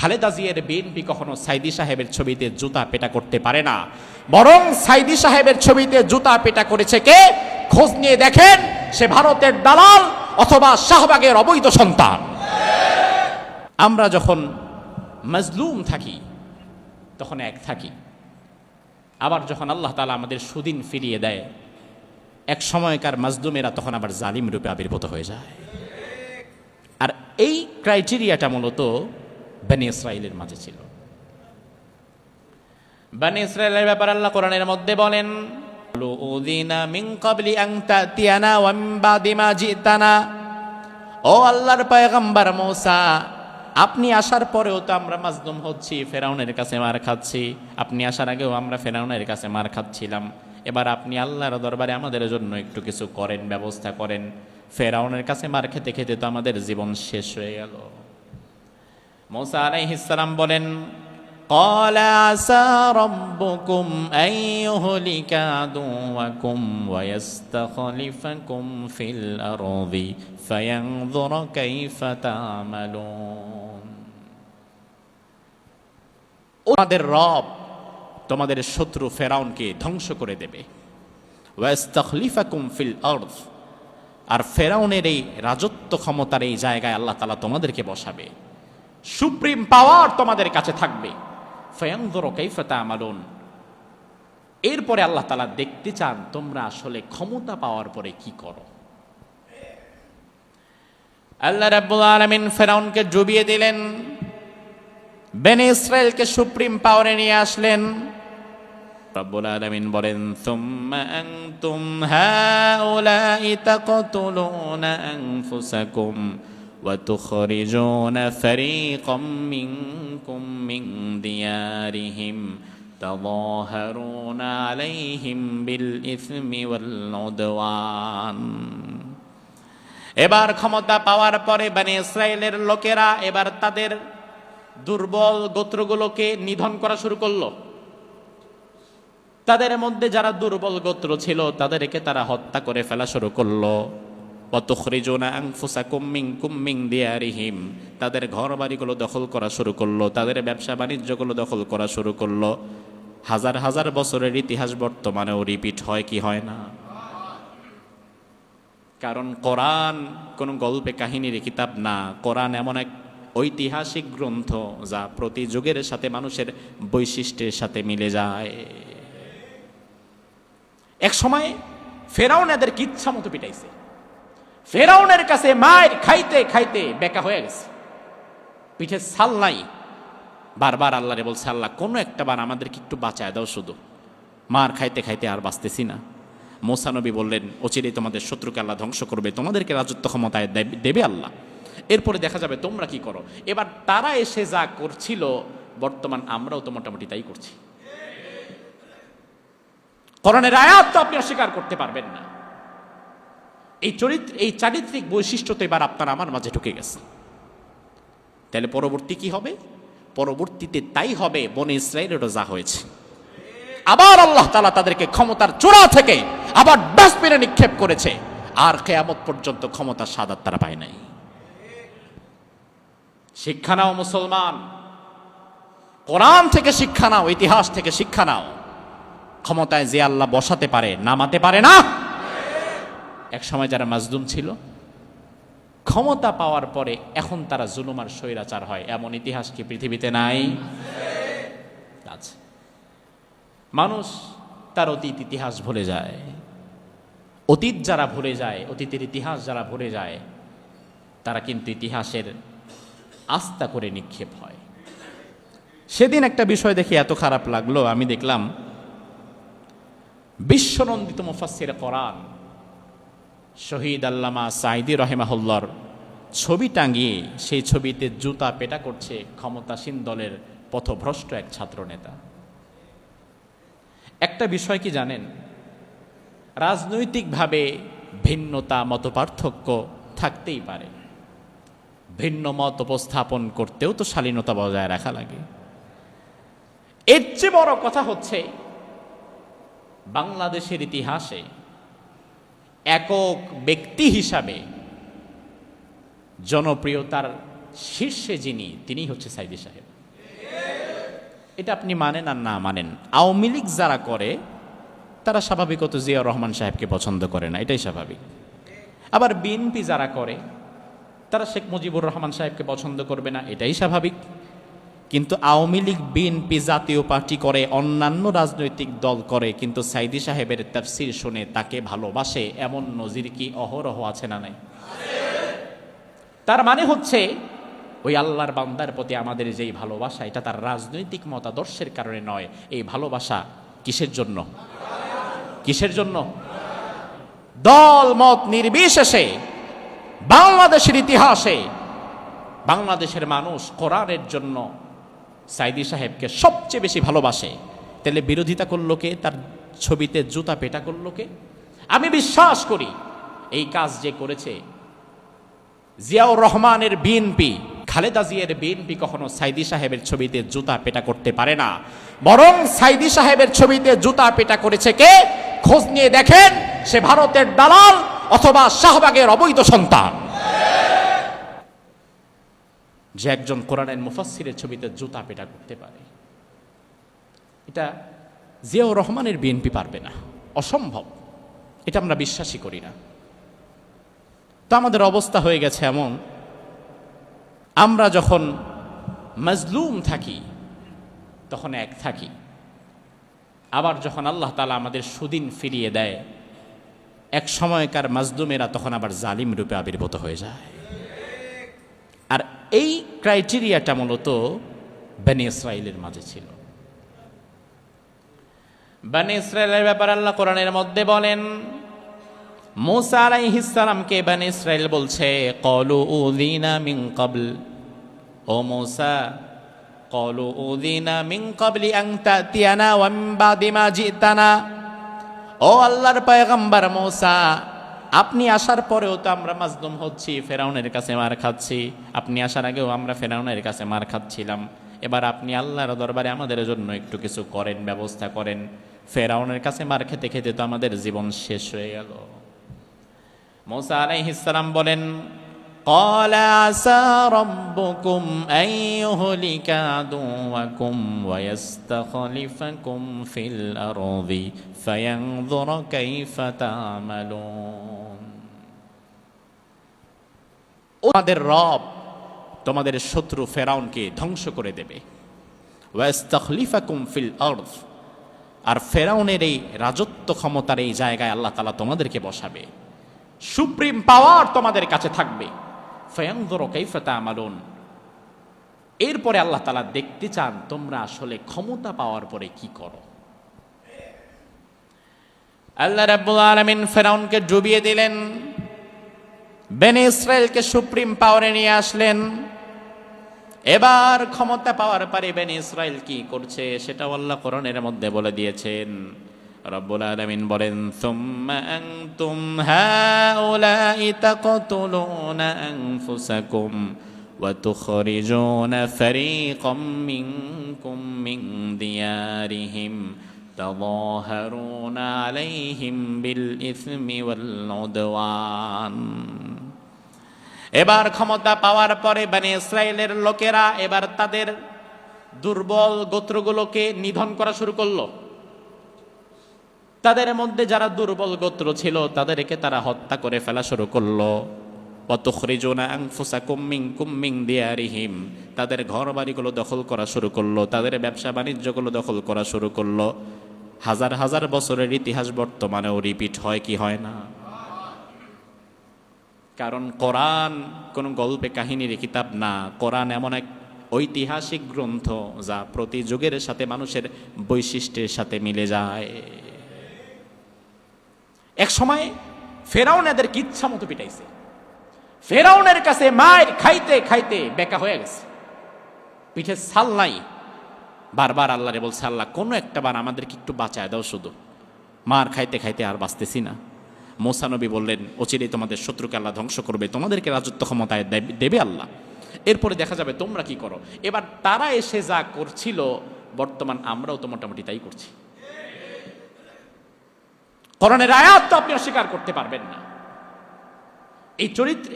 খালেদা জিয়ার বিএনপি কখনো সাইদি সাহেবের ছবিতে জুতা পেটা করতে পারে না, বরং সাইদি সাহেবের ছবিতে জুতা পেটা করেছে কে? খোঁজ নিয়ে দেখেন, সে ভারতের দালাল অথবা শাহবাগের অবৈধ সন্তান। আমরা যখন মাজলুম থাকি তখন এক থাকি, আবার যখন আল্লাহ তাআলা আমাদের সুদিন ফিরিয়ে দেয়, এক সময়কার মাজলুমেরা তখন আবার জালিম রূপে আবির্ভূত হয়ে যায়। আর এই ক্রাইটেরিয়াটা মূলত বনি ইসরাইলের মাঝে ছিল। বনি ইসরাইলের ব্যাপারে আল্লাহ কোরআনের মধ্যে বলেন, উযিনা মিন ক্বাবলি আন তাতিয়ানা ওয়া মিন বাদি মা জিতানা। ও আল্লাহর পয়গম্বর মুসা, আপনি আসার পরেও তো আমরা মাজলুম হচ্ছি, ফেরাউনের কাছে মার খাচ্ছি। আপনি আসার আগেও আমরা ফেরাউনের কাছে মার খাচ্ছিলাম। এবার আপনি আল্লাহর দরবারে আমাদের জন্য একটু কিছু করেন, ব্যবস্থা করেন। ফেরাউনের কাছে মার খেতে খেতে তো আমাদের জীবন শেষ হয়ে গেল। মুসা আলাইহিস সালাম বলেন, ক্বালা আসা রাব্বুকুম আন ইউহলিকা আদুওয়াকুম ওয়া ইস্তাখলিফাকুম ফিল আরদি ফায়ানযুরা কাইফা তা'মালুন। তোমাদের রব তোমাদের শত্রু ফেরাউনকে ধ্বংস করে দেবে। ওয়া ইস্তাখলিফাকুম ফিল আরদ, আর ফেরাউনের এই রাজত্ব ক্ষমতার এই জায়গায় আল্লাহ তাআলা তোমাদেরকে বসাবে, সুপ্রিম পাওয়ার তোমাদের কাছে থাকবে। ফায়ানযুরা কাইফা তা'মালুন। এরপরে আল্লাহ তাআলা দেখতে চান তোমরা আসলে ক্ষমতা পাওয়ার পরে কি করো। আল্লাহ রাব্বুল আলামিন ফেরাউনকে ডুবিয়ে দিলেন, বনি ইসরাইলকে সুপ্রিম পাওয়ারে নিয়ে আসলেন। রব্বুল আলামিন বলেন, সুম্মা আনতুম হাউলাই তাকতুলুনা আনফুসাকুম ওয়া তুখরিজুনা ফারীকাম মিনকুম মিন দিয়ারিহিম তাযাহারুনা আলাইহিম বিল ইসমি ওয়াল উদওয়ান। এবার ক্ষমতা পাওয়ার পরে বনি ইসরাইলের লোকেরা এবার তাদের দুর্বল গোত্রগুলোকে নিধন করা শুরু করলো। তাদের মধ্যে যারা দুর্বল গোত্র ছিল তাদেরকে তারা হত্যা করে ফেলা শুরু করলো। ওয়া তুখরিজুনা আনফুসাকুম মিনকুম মিন দিয়ারিহিম, তাদের ঘর বাড়িগুলো দখল করা শুরু করলো, তাদের ব্যবসা বাণিজ্যগুলো দখল করা শুরু করলো। হাজার হাজার বছরের ইতিহাস বর্তমানেও রিপিট হয় কি হয় না? কারণ কোরআন কোন গল্পে কাহিনীর কিতাব না, কোরআন এমন এক ঐতিহাসিক গ্রন্থ যা প্রতি যুগের সাথে মানুষের বৈশিষ্ট্যের সাথে মিলে যায়। এক সময় ফেরাউন এদেরকে ইচ্ছা মতো পিটাইছে। ফেরাউনের কাছে মায়ের খাইতে খাইতে বেকা হয়ে গেছে, পিঠে ছাল নাই। বারবার আল্লাহরে বলছে, আল্লাহ কোনো একটা বার আমাদেরকে একটু বাঁচায় দাও, শুধু মার খাইতে খাইতে আর বাঁচতেছি না। মুসা নবী বললেন, অচিরেই তোমাদের শত্রুকে আল্লাহ ধ্বংস করবে, তোমাদেরকে রাজত্ব ক্ষমতায় দেবে আল্লাহ, এরপরে দেখা যাবে তোমরা কি করো। এবার তারা এসে যা করছিল, বর্তমান আমরাও তো মোটামুটি তাই করছি। কোরআনের আয়াত তো আপনি অস্বীকার করতে পারবেন না। এই চারিত্রিক বৈশিষ্ট্য তো এবার আপনার আমার মাঝে ঢুকে গেছে। তাহলে পরবর্তী কি হবে? পরবর্তীতে তাই হবে বনি ইসরাইলেরও যা হয়েছে। আবার আল্লাহ তাআলা তাদেরকে ক্ষমতার চূড়া থেকে আবার ডাস্টবিনে নিক্ষেপ করেছে, আর কিয়ামত পর্যন্ত ক্ষমতার শাহাদাত তারা পায় নাই। শিক্ষা নাও মুসলমান, কোরআন থেকে শিক্ষা নাও, ইতিহাস থেকে শিক্ষা নাও। ক্ষমতায় যে আল্লাহ বসাতে পারে, নামাতে পারে না। এক সময় যারা মাজলুম ছিল, ক্ষমতা পাওয়ার পরে এখন তারা জুলুম আর স্বৈরাচার হয়, এমন ইতিহাস কি পৃথিবীতে নাই? আছে। মানুষ তার অতীত ইতিহাস ভুলে যায়। অতীত যারা ভুলে যায়, অতীতের ইতিহাস যারা ভুলে যায়, তারা কিন্তু ইতিহাসের আস্থা করে নিক্ষেপ হয়। সেদিন একটা বিষয় দেখে এত খারাপ লাগলো, আমি দেখলাম বিশ্বনন্দিত মুফাসসির কোরআন শহীদ আল্লামা সাঈদী রাহিমাহুল্লাহর ছবি টাঙিয়ে সেই ছবিতে জুতা পেটা করছে ক্ষমতাসীন দলের পথভ্রষ্ট এক ছাত্র নেতা। একটা বিষয় কি জানেন? রাজনৈতিকভাবে ভিন্নতা, মতপার্থক্য থাকতেই পারে, ভিন্ন মত উপস্থাপন করতেও তো শালীনতা বজায় রাখা লাগে। এর চেয়ে বড় কথা হচ্ছে, বাংলাদেশের ইতিহাসে একক ব্যক্তি হিসাবে জনপ্রিয়তার শীর্ষে যিনি, তিনিই হচ্ছে সাইদি সাহেব। এটা আপনি মানেন আর না মানেন, আওয়ামী লীগ যারা করে তারা স্বাভাবিকত জিয়াউর রহমান সাহেবকে পছন্দ করে না, এটাই স্বাভাবিক। আবার বিএনপি যারা করে তারা শেখ মুজিবুর রহমান সাহেবকে পছন্দ করবে না, এটাই স্বাভাবিক। কিন্তু আওয়ামী লীগ, বিএনপি জাতীয় পার্টি করে, অন্যান্য রাজনৈতিক দল করে, কিন্তু সাইদি সাহেবের তাফসীর শুনে তাকে ভালোবাসে, এমন নজির কি অহরহ আছে না নাই? তার মানে হচ্ছে ওই আল্লাহর বান্দার প্রতি আমাদের যেই ভালোবাসা, এটা তার রাজনৈতিক মতাদর্শের কারণে নয়। এই ভালোবাসা কিসের জন্য? কিসের জন্য? দল মত নির্বিশেষে বাংলাদেশের ইতিহাসে বাংলাদেশের মানুষ কোরআনের জন্য সাইদি সাহেবকে সবচেয়ে বেশি ভালোবাসে। তাহলে বিরোধিতা করলো কে? তার ছবিতে জুতা পেটা করলো কে? আমি বিশ্বাস করি এই কাজ যে করেছে জিয়াউর রহমানের বিএনপি, খালেদা জিয়ার বিএনপি কখনো সাইদি সাহেবের ছবিতে জুতা পেটা করতে পারে না। বরং সাইদি সাহেবের ছবিতে জুতা পেটা করেছে কে? খোঁজ নিয়ে দেখেন, সে ভারতের দালাল অথবা শাহবাগের অবৈধ সন্তান। যে একজন কোরআনের মুফাসসিরের ছবিতে জুতা পেটা করতে পারে, এটা জিয়াউর রহমানের বিএনপি পারবে না, অসম্ভব। এটা আমরা বিশ্বাসই করি না। তো আমাদের অবস্থা হয়ে গেছে এমন, আমরা যখন মাজলুম থাকি তখন এক থাকি, আবার যখন আল্লাহ তাআলা আমাদের সুদিন ফিরিয়ে দেয়, এক সময়কার মাজলুমেরা তখন আবার জালিম রূপে আবির্ভূত হয়ে যায়। আর এই ক্রাইটেরিয়াটা মূলত বনি ইসরাইলের মাঝে ছিল। বনি ইসরাইলের ব্যাপারে আল্লাহ কোরআনের মধ্যে বলেন, মূসা আলাইহিস সালামকে বনি ইসরাইল বলছে, ক্বালু উযিনা মিন ক্বাবল, ও মূসা ক্বালু উযিনা মিন ক্বাবলি আন তাতিয়ানা ওয়া মিন বাদি মা জিতানা। ও আল্লাহর পয়গম্বর মূসা, আপনি আসার পরেও তো আমরা মাজলুম হচ্ছি, ফেরাউনের কাছে মার খাচ্ছি। আপনি আসার আগেও আমরা ফেরাউনের কাছে মার খাচ্ছিলাম। এবার আপনি আল্লাহর দরবারে আমাদের জন্য একটু কিছু করেন, ব্যবস্থা করেন। ফেরাউনের কাছে মার খেতে খেতে তো আমাদের জীবন শেষ হয়ে গেল। মূসা আলাইহিস সালাম বলেন, ক্বালা আসা রাব্বুকুম আন ইউহলিকা আদুওয়াকুম ওয়া ইস্তাখলিফাকুম ফিল আরদি ফায়ানযুরা কাইফা তা'মালুন। তোমাদের রব তোমাদের শত্রু ফেরাউনকে ধ্বংস করে দেবে। ওয়া ইস্তাখলিফাকুম ফিল আরদ, আর ফেরাউনের এই রাজত্ব ক্ষমতার এই জায়গায় আল্লাহ তাআলা তোমাদেরকে বসাবে, সুপ্রিম পাওয়ার তোমাদের কাছে থাকবে। ফায়ানযুরা কাইফা তা'মালুন, এরপরে আল্লাহ তাআলা দেখতে চান তোমরা আসলে ক্ষমতা পাওয়ার পরে কি করো। আল্লাহ রাব্বুল আলামিন ফেরাউনকে ডুবিয়ে দিলেন, বনি ইসরাইলকে সুপ্রিম পাওয়ারে নিয়ে আসলেন। এবার ক্ষমতা পাওয়ার পরে বনি ইসরাইল কি করছে সেটাও আল্লাহ কোরআনের মধ্যে বলে দিয়েছেন। রব্বুল আলামিন বলেন, সুম্মা আনতুম হাউলাই তাকতুলুনা আনফুসাকুম ওয়া তুখরিজুনা ফারীকাম মিনকুম মিন দিয়ারিহিম তাযাহারুনা আলাইহিম বিল ইসমি ওয়াল উদওয়ান। এবার ক্ষমতা পাওয়ার পরে বনি ইসরাইলের লোকেরা এবার তাদের দুর্বল গোত্রগুলোকে নিধন করা শুরু করলো। তাদের মধ্যে যারা দুর্বল গোত্র ছিল তাদেরকে তারা হত্যা করে ফেলা শুরু করলো। ওয়া তুখরিজুনা আনফুসাকুম মিনকুম মিন দিয়ারিহিম, তাদের ঘর বাড়িগুলো দখল করা শুরু করলো, তাদের ব্যবসা বাণিজ্যগুলো দখল করা শুরু করলো। হাজার হাজার বছরের ইতিহাস বর্তমানেও রিপিট হয় কি হয় না? কারণ কোরআন কোনো গল্পে কাহিনীর কিতাব না, কোরআন এমন এক ঐতিহাসিক গ্রন্থ যা প্রতি যুগের সাথে মানুষের বৈশিষ্ট্যের সাথে মিলে যায়। এক সময় ফেরাউন এদেরকে ইচ্ছা মতো পিটাইছে। ফেরাউনের কাছে মার খাইতে খাইতে বেকা হয়ে গেছে, পিঠে ছাল নাই। বারবার আল্লাহরে বলছে, আল্লাহ কোনো একটা বার আমাদেরকে একটু বাঁচায় দাও, শুধু মার খাইতে খাইতে আর বাঁচতেছি না। মূসা নবী বললেন, অচিরেই তোমাদের শত্রুকে আল্লাহ ধ্বংস করবে, তোমাদেরকে রাজত্ব ক্ষমতায় দেবে আল্লাহ, এরপরে দেখা যাবে তোমরা কি করো। এবার তারা এসে যা করছিল, বর্তমান আমরাও তো মোটামুটি তাই করছি। কোরআনের আয়াত তো আপনি অস্বীকার করতে পারবেন না।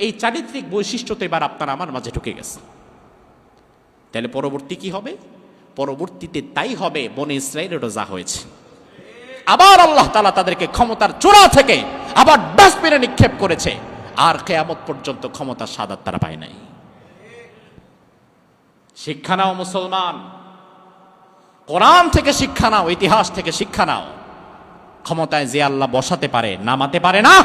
এই চারিত্রিক বৈশিষ্ট্য তো এবার আপনার আমার মাঝে ঢুকে গেছে। তাহলে পরবর্তী কি হবে? পরবর্তীতে তাই হবে বনে ইসরায়েলেরও যা হয়েছে। আবার আল্লাহ তাআলা তাদেরকে ক্ষমতার চূড়া থেকে আবার ডাস্টবিনে নিক্ষেপ করেছে, আর কিয়ামত পর্যন্ত ক্ষমতার সাদাত তারা পায় নাই। শিক্ষা নাও মুসলমান, কোরআন থেকে শিক্ষা নাও, ইতিহাস থেকে শিক্ষা নাও। ক্ষমতায় যে আল্লাহ বসাতে পারে, নামাতে পারে না।